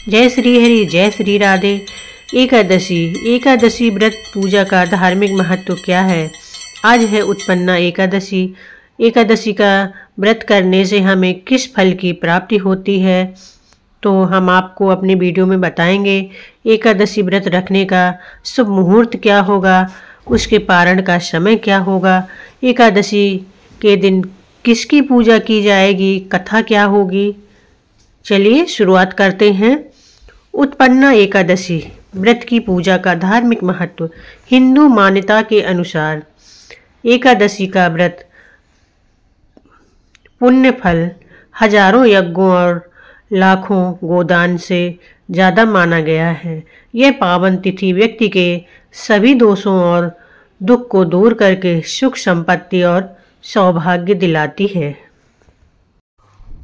जय श्री हरि, जय श्री राधे। एकादशी व्रत पूजा का धार्मिक महत्व क्या है? आज है उत्पन्ना एकादशी। एकादशी का व्रत करने से हमें किस फल की प्राप्ति होती है, तो हम आपको अपने वीडियो में बताएंगे। एकादशी व्रत रखने का शुभ मुहूर्त क्या होगा, उसके पारण का समय क्या होगा, एकादशी के दिन किसकी पूजा की जाएगी, कथा क्या होगी। चलिए शुरुआत करते हैं। उत्पन्ना एकादशी व्रत की पूजा का धार्मिक महत्व। हिंदू मान्यता के अनुसार एकादशी का व्रत पुण्य फल हजारों यज्ञों और लाखों गोदान से ज़्यादा माना गया है। यह पावन तिथि व्यक्ति के सभी दोषों और दुख को दूर करके सुख संपत्ति और सौभाग्य दिलाती है।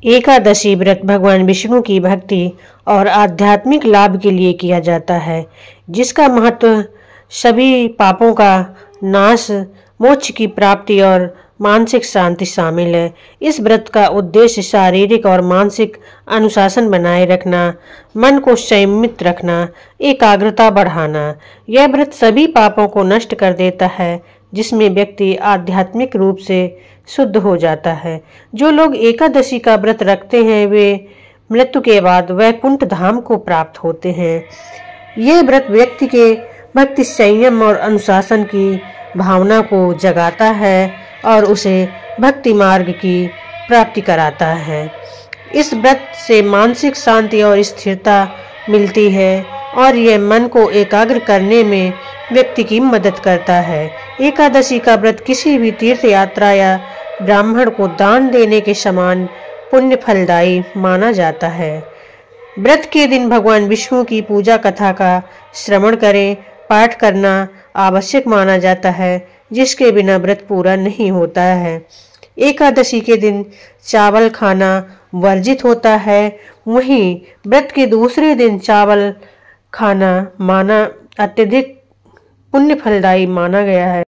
एकादशी व्रत भगवान विष्णु की भक्ति और आध्यात्मिक लाभ के लिए किया जाता है, जिसका महत्व सभी पापों का नाश, मोक्ष की प्राप्ति और मानसिक शांति शामिल है। इस व्रत का उद्देश्य शारीरिक और मानसिक अनुशासन बनाए रखना, मन को संयमित रखना, एकाग्रता बढ़ाना। यह व्रत सभी पापों को नष्ट कर देता है, जिसमें व्यक्ति आध्यात्मिक रूप से शुद्ध हो जाता है। जो लोग एकादशी का व्रत रखते हैं वे मृत्यु के बाद वैकुंठ धाम को प्राप्त होते हैं। यह व्रत व्यक्ति के भक्ति, संयम और अनुशासन की भावना को जगाता है और उसे भक्ति मार्ग की प्राप्ति कराता है। इस व्रत से मानसिक शांति और स्थिरता मिलती है और यह मन को एकाग्र करने में व्यक्ति की मदद करता है। एकादशी का व्रत किसी भी तीर्थ यात्रा या ब्राह्मण को दान देने के समान पुण्य फलदायी माना जाता है। व्रत के दिन भगवान विष्णु की पूजा कथा का श्रवण करें। पाठ करना आवश्यक माना जाता है, जिसके बिना व्रत पूरा नहीं होता है। एकादशी के दिन चावल खाना वर्जित होता है। वहीं व्रत के दूसरे दिन चावल खाना माना अत्यधिक पुण्य फलदायी माना गया है।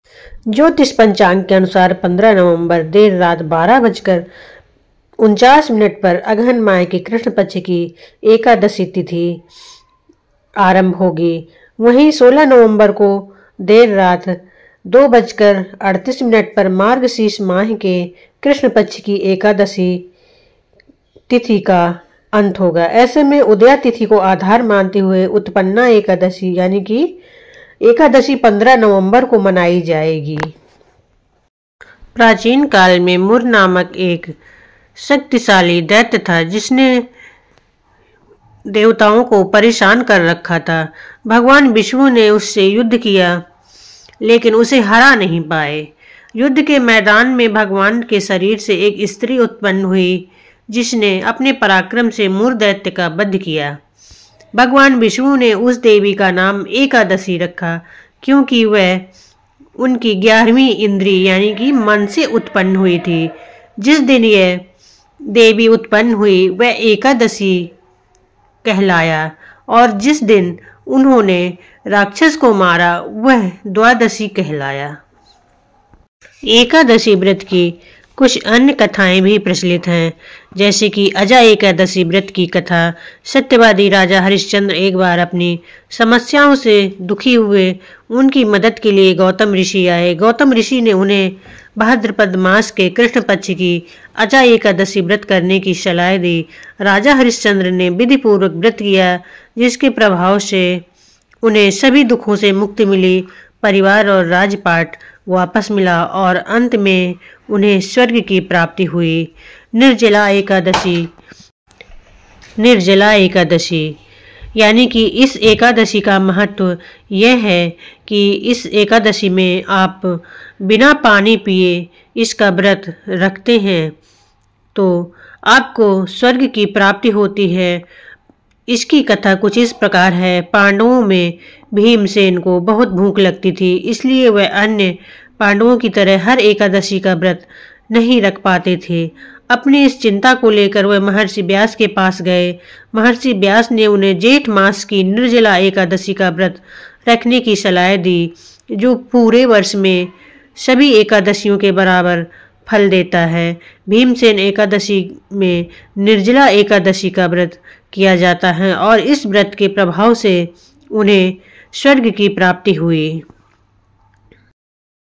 ज्योतिष पंचांग के अनुसार 15 नवंबर देर रात 12:49 पर अगहन माह की कृष्ण पक्ष की एकादशी तिथि आरंभ होगी। वहीं 16 नवंबर को देर रात 2:38 पर मार्गशीर्ष माह के कृष्ण पक्ष की एकादशी तिथि का अंत होगा। ऐसे में उदया तिथि को आधार मानते हुए उत्पन्ना एकादशी यानी कि एकादशी 15 नवंबर को मनाई जाएगी। प्राचीन काल में मुर नामक एक शक्तिशाली दैत्य था, जिसने देवताओं को परेशान कर रखा था। भगवान विष्णु ने उससे युद्ध किया, लेकिन उसे हरा नहीं पाए। युद्ध के मैदान में भगवान के शरीर से एक स्त्री उत्पन्न हुई, जिसने अपने पराक्रम से मुर दैत्य का वध किया। भगवान विष्णु ने उस देवी का नाम एकादशी रखा, क्योंकि वह उनकी 11वीं इंद्री यानी कि मन से उत्पन्न हुई थी। जिस दिन यह देवी उत्पन्न हुई वह एकादशी कहलाया, और जिस दिन उन्होंने राक्षस को मारा वह द्वादशी कहलाया। एकादशी व्रत की कुछ अन्य कथाएं भी प्रचलित हैं, जैसे कि अजा एकादशी व्रत की कथा। सत्यवादी राजा हरिश्चंद्र एक बार अपनी समस्याओं से दुखी हुए। उनकी मदद के लिए गौतम ऋषि आए। गौतम ऋषि ने उन्हें भाद्रपद मास के कृष्ण पक्ष की अजा एकादशी व्रत करने की सलाह दी। राजा हरिश्चंद्र ने विधिपूर्वक व्रत किया, जिसके प्रभाव से उन्हें सभी दुखों से मुक्ति मिली, परिवार और राजपाट वापस मिला और अंत में उन्हें स्वर्ग की प्राप्ति हुई। निर्जला एकादशी यानी कि इस एकादशी का महत्व यह है कि इस एकादशी में आप बिना पानी पिए इसका व्रत रखते हैं तो आपको स्वर्ग की प्राप्ति होती है। इसकी कथा कुछ इस प्रकार है। पांडवों में भीमसेन को बहुत भूख लगती थी, इसलिए वह अन्य पांडवों की तरह हर एकादशी का व्रत नहीं रख पाते थे। अपनी इस चिंता को लेकर वह महर्षि व्यास के पास गए। महर्षि व्यास ने उन्हें जेठ मास की निर्जला एकादशी का व्रत रखने की सलाह दी, जो पूरे वर्ष में सभी एकादशियों के बराबर फल देता है। भीमसेन एकादशी में निर्जला एकादशी का व्रत किया जाता है और इस व्रत के प्रभाव से उन्हें स्वर्ग की प्राप्ति हुई।